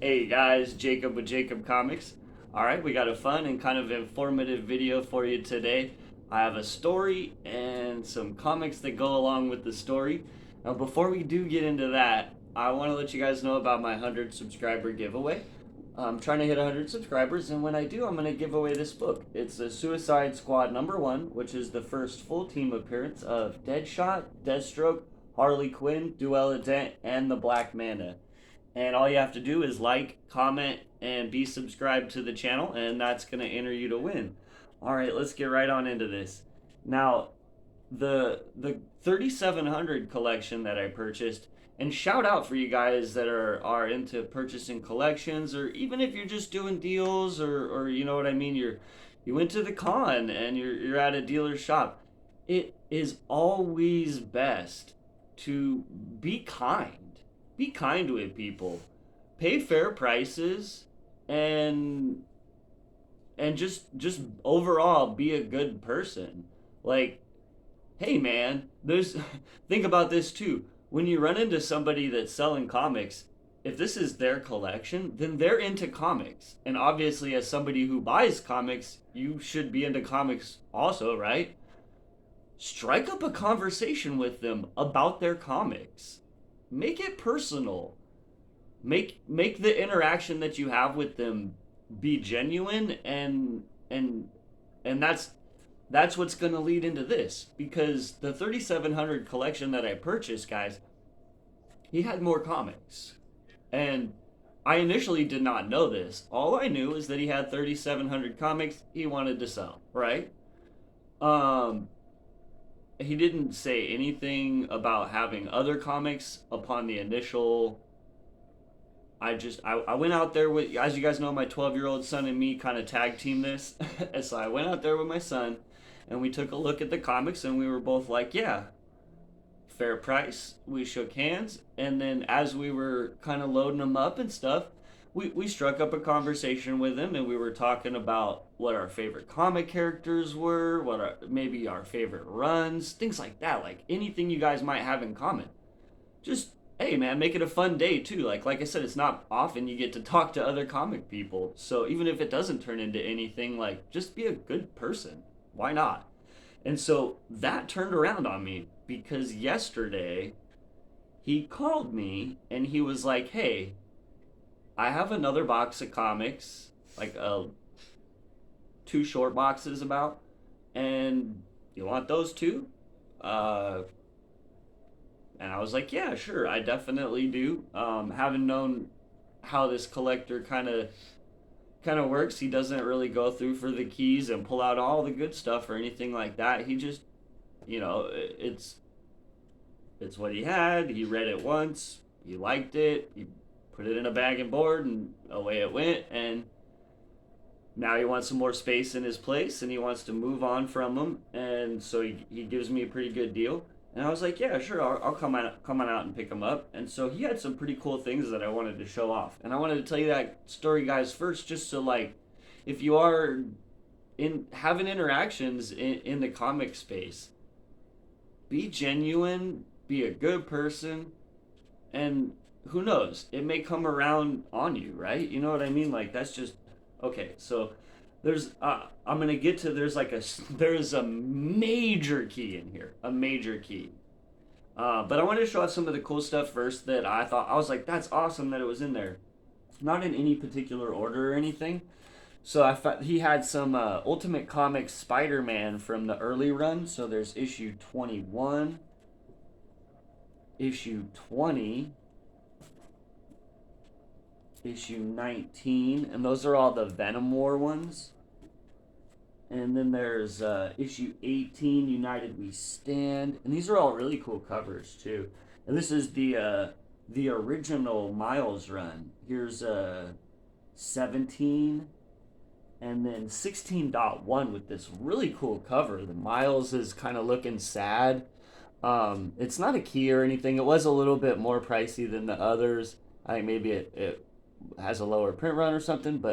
Hey guys, Jacob with Jacob Comics. Alright, we got a fun and kind of informative video for you today. I have a story and some comics that go along with the story. Now, before we do get into that, I want to let you guys know about my 100 subscriber giveaway. I'm trying to hit 100 subscribers, and when I do, I'm going to give away this book. It's the Suicide Squad #1, which is the first full team appearance of Deadshot, Deathstroke, Harley Quinn, Duella Dent, and the Black Manta. And all you have to do is like, comment, and be subscribed to the channel, and that's going to enter you to win. All right, let's get right on into this. Now, the 3700 collection that I purchased, and shout out for you guys that are into purchasing collections, or even if you're just doing deals, or you know what I mean, you went to the con and you're at a dealer's shop. It is always best to be kind. Be kind with people, pay fair prices, and just overall be a good person. Like, hey man, there's think about this too. When you run into somebody that's selling comics, if this is their collection, then they're into comics. And obviously, as somebody who buys comics, you should be into comics also, right? Strike up a conversation with them about their comics. Make it personal. Make the interaction that you have with them be genuine, and that's what's going to lead into this, because the 3700 collection that I purchased, guys, he had more comics. And I initially did not know this. All I knew is that he had 3700 comics he wanted to sell, right? Um he didn't say anything about having other comics upon the initial. I went out there with, as you guys know, my 12-year-old son and me kind of tag team this. And so I went out there with my son, and we took a look at the comics, and we were both like, yeah, fair price. We shook hands, and then as we were kind of loading them up and stuff, we struck up a conversation with him, and we were talking about what our favorite comic characters were, maybe our favorite runs, things like that, like anything you guys might have in common. Just, hey man, make it a fun day too. Like I said, it's not often you get to talk to other comic people, so even if it doesn't turn into anything, like, just be a good person. Why not? And so that turned around on me, because yesterday he called me and he was like, hey, I have another box of comics, like two short boxes about, and you want those too? And I was like, yeah, sure, I definitely do. Having known how this collector kind of works, he doesn't really go through for the keys and pull out all the good stuff or anything like that. He just, it's what he had. He read it once, he liked it, he put it in a bag and board, and away it went. And now he wants some more space in his place, and he wants to move on from them. And so he gives me a pretty good deal. And I was like, yeah, sure, I'll come on out and pick him up. And so he had some pretty cool things that I wanted to show off. And I wanted to tell you that story, guys, first, just so, like, if you are in having interactions in the comic space, be genuine, be a good person, and who knows, it may come around on you, right? You know what I mean? Like, that's just okay. So I'm gonna get to, there's a major key in here, a major key. But I wanted to show off some of the cool stuff first that I was like, that's awesome that it was in there. Not in any particular order or anything. So I thought he had some Ultimate Comics Spider-Man from the early run. So there's issue 21, issue 20, issue 19, and those are all the Venom War ones. And then there's issue 18, United We Stand, and these are all really cool covers too. And this is the original Miles run. Here's 17, and then 16.1 with this really cool cover. The Miles is kind of looking sad. It's not a key or anything. It was a little bit more pricey than the others. I think maybe it has a lower print run or something,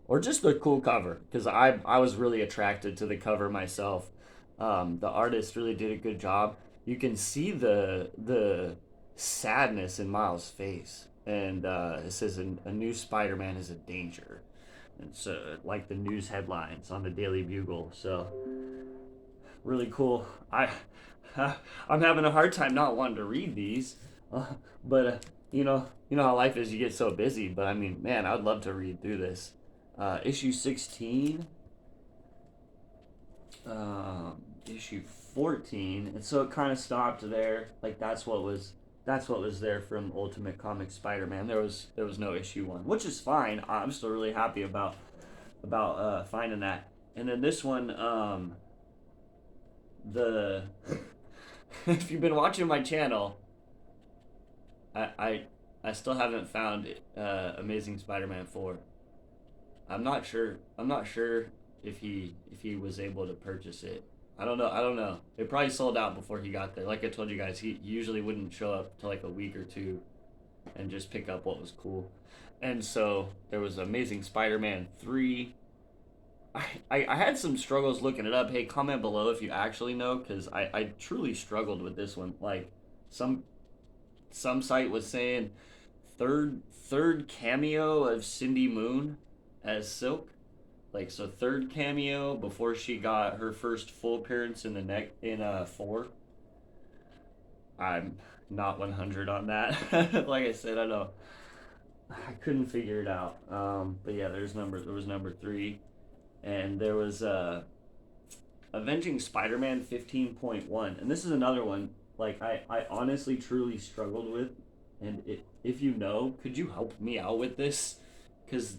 or just a cool cover, because I was really attracted to the cover myself. The artist really did a good job. You can see the sadness in Miles' face, and it says a new Spider-Man is a danger. It's like the news headlines on the Daily Bugle. So really cool. I'm having a hard time not wanting to read these, but you know how life is. You get so busy, but I mean, man, I'd love to read through this. Issue 16, issue 14, and so it kind of stopped there. Like that's what was there from Ultimate Comics Spider-Man. There was no issue 1, which is fine. I'm still really happy about finding that. And then this one, the if you've been watching my channel, I still haven't found Amazing Spider-Man 4. I'm not sure if he was able to purchase it. I don't know. It probably sold out before he got there. Like I told you guys, he usually wouldn't show up to like a week or two and just pick up what was cool. And so there was Amazing Spider-Man 3. I had some struggles looking it up. Hey, comment below if you actually know, because I truly struggled with this one. Like some site was saying third cameo of Cindy Moon as Silk. Like, so third cameo before she got her first full appearance in 4. I'm not 100 on that. Like I said, I couldn't figure it out. But yeah, there was number 3, and there was Avenging Spider-Man 15.1, and this is another one like I honestly truly struggled with, and if you know, could you help me out with this? Because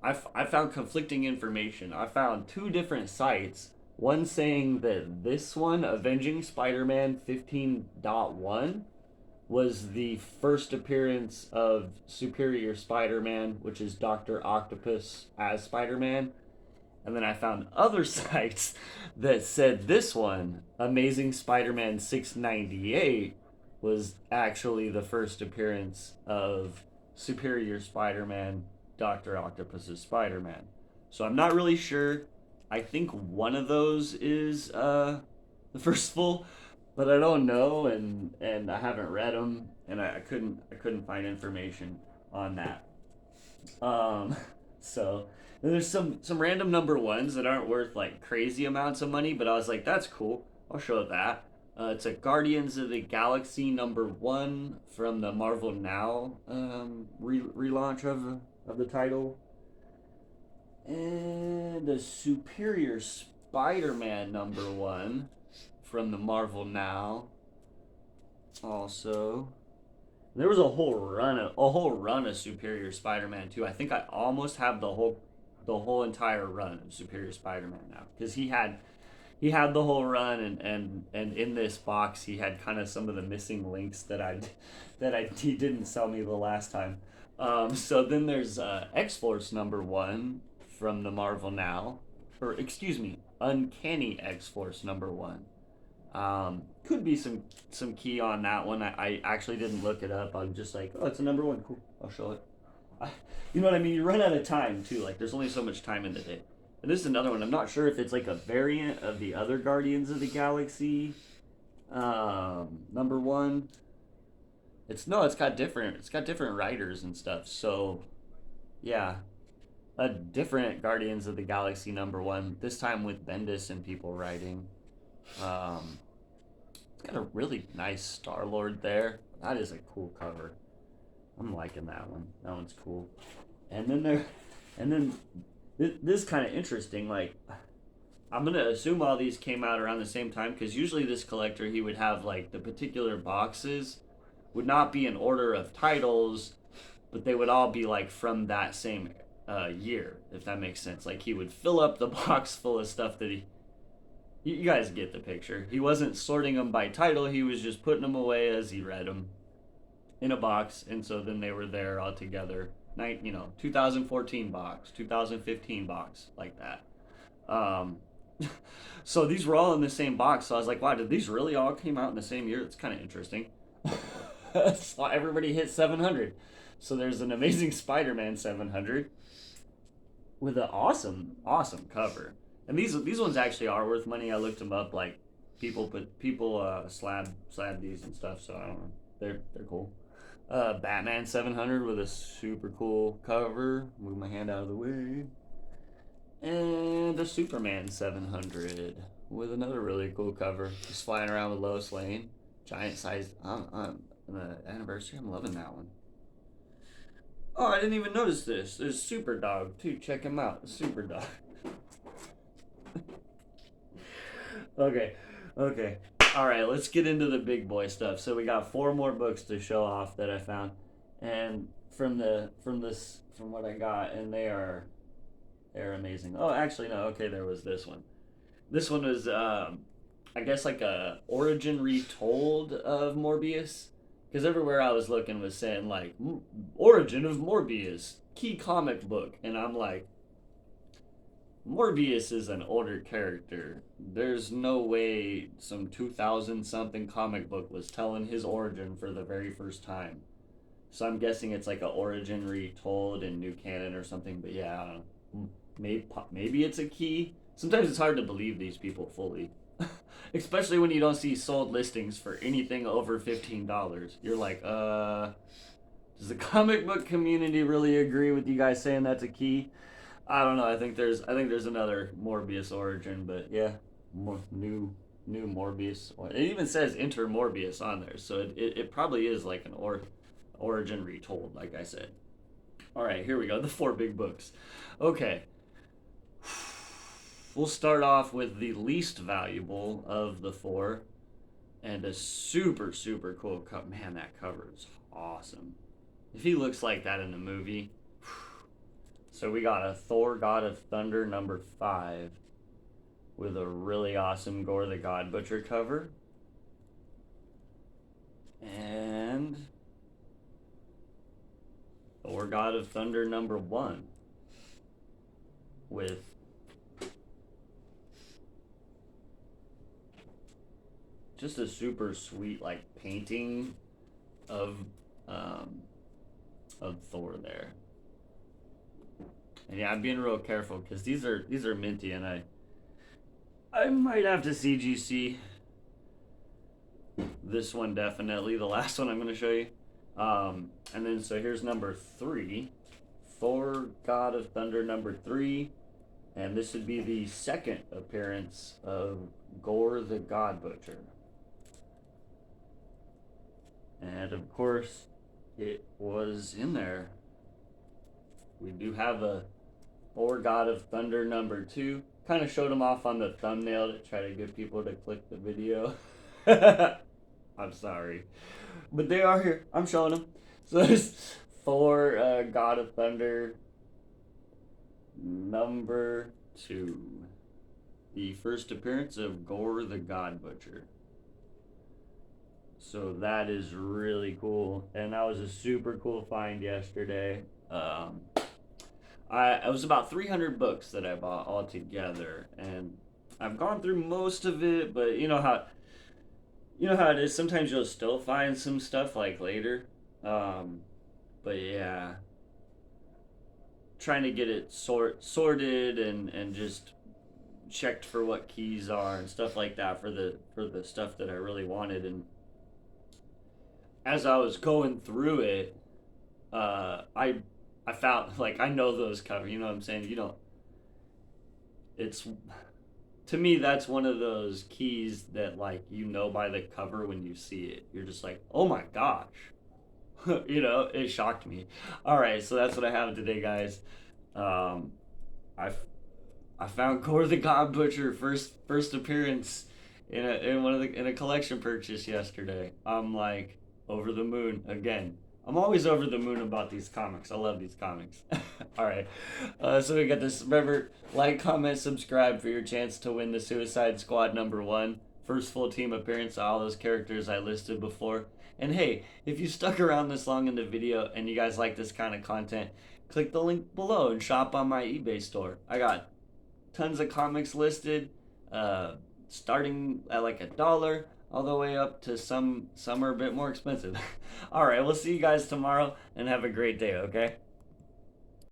I found conflicting information. I found 2 different sites. One saying that this one, Avenging Spider-Man 15.1, was the first appearance of Superior Spider-Man, which is Dr. Octopus as Spider-Man. And then I found other sites that said this one, Amazing Spider-Man 698, was actually the first appearance of Superior Spider-Man, Dr. Octopus's Spider-Man. So I'm not really sure. I think one of those is the first full, but I don't know, and I haven't read them, and I couldn't find information on that. So there's some random number 1s that aren't worth like crazy amounts of money, but I was like, that's cool. I'll show that. It's a Guardians of the Galaxy number 1 from the Marvel Now relaunch of the title, and a Superior Spider-Man number 1 from the Marvel Now. Also, there was a whole run of Superior Spider-Man too. I think I almost have the whole entire run of Superior Spider-Man now, because he had the whole run, and in this box he had kind of some of the missing links that he didn't sell me the last time. So then there's X-Force number 1 from the Marvel Now, or excuse me, Uncanny X-Force number 1. Could be some key on that one. I actually didn't look it up. I'm just like, oh, it's a number 1. Cool, I'll show it. You know what I mean? You run out of time too. Like, there's only so much time in the day. And this is another one. I'm not sure if it's like a variant of the other Guardians of the Galaxy number 1. It's got different writers and stuff. So yeah, a different Guardians of the Galaxy number 1. This time with Bendis and people writing. It's got a really nice Star-Lord there. That is a cool cover. I'm liking that one. That one's cool. And then this is kind of interesting. Like, I'm gonna assume all these came out around the same time, because usually this collector, he would have like the particular boxes would not be in order of titles, but they would all be like from that same year, if that makes sense. Like, he would fill up the box full of stuff that you guys get the picture. He wasn't sorting them by title. He was just putting them away as he read them in a box, and so then they were there all together. 2014 box, 2015 box, like that. So these were all in the same box. So I was like, wow, did these really all came out in the same year? It's kind of interesting. So everybody hit 700. So there's an Amazing Spider-Man 700 with an awesome cover. And these ones actually are worth money. I looked them up. Like, people slab these and stuff. So I don't know. They're cool. Batman 700 with a super cool cover. Move my hand out of the way. And a Superman 700 with another really cool cover. Just flying around with Lois Lane. Giant size. The anniversary. I'm loving that one. Oh, I didn't even notice this. There's Super Dog too. Check him out. Super Dog. Okay. Okay. All right, let's get into the big boy stuff. So we got 4 more books to show off that I found, and from what I got, and they're amazing. Oh, actually no. Okay, there was this one. This one was I guess like a origin retold of Morbius, because everywhere I was looking was saying like origin of Morbius, key comic book, and I'm like, Morbius is an older character. There's no way some 2000 something comic book was telling his origin for the very first time. So I'm guessing it's like a origin retold in new canon or something. But yeah, I don't know. Maybe it's a key. Sometimes it's hard to believe these people fully, especially when you don't see sold listings for anything over $15. You're like, does the comic book community really agree with you guys saying that's a key? I don't know. I think there's another Morbius origin, but yeah, new Morbius. It even says Enter Morbius on there, so it probably is like an origin retold, like I said. All right, here we go. The 4 big books. Okay, we'll start off with the least valuable of the 4, and a super cool cover. Man, that cover is awesome. If he looks like that in the movie. So we got a Thor God of Thunder number 5 with a really awesome Gorr the God Butcher cover. And Thor God of Thunder number 1 with just a super sweet like painting of Thor there. And yeah, I'm being real careful because these are minty, and I might have to CGC this one definitely. The last one I'm going to show you, and then so here's number 3, Thor God of Thunder number 3, and this would be the second appearance of Gorr the God Butcher, and of course it was in there. We do have a Thor God of Thunder number 2. Kind of showed them off on the thumbnail to try to get people to click the video. I'm sorry. But they are here. I'm showing them. So there's Thor God of Thunder number 2. The first appearance of Gorr the God Butcher. So that is really cool. And that was a super cool find yesterday. It was about 300 books that I bought all together, and I've gone through most of it, but you know how it is. Sometimes you'll still find some stuff like later, but yeah, trying to get it sorted and just checked for what keys are and stuff like that for the stuff that I really wanted. And as I was going through it, I found, like, I know those covers, you know what I'm saying? It's, to me, that's one of those keys that, like, by the cover when you see it. You're just like, oh my gosh. It shocked me. All right, so that's what I have today, guys. I found Gorr the God Butcher first appearance in a collection purchase yesterday. I'm like over the moon again. I'm always over the moon about these comics. I love these comics. All right. So we got this. Remember, like, comment, subscribe for your chance to win the Suicide Squad number 1. First full team appearance of all those characters I listed before. And hey, if you stuck around this long in the video and you guys like this kind of content, click the link below and shop on my eBay store. I got tons of comics listed, starting at like $1. All the way up to some are a bit more expensive. All right, we'll see you guys tomorrow, and have a great day, okay?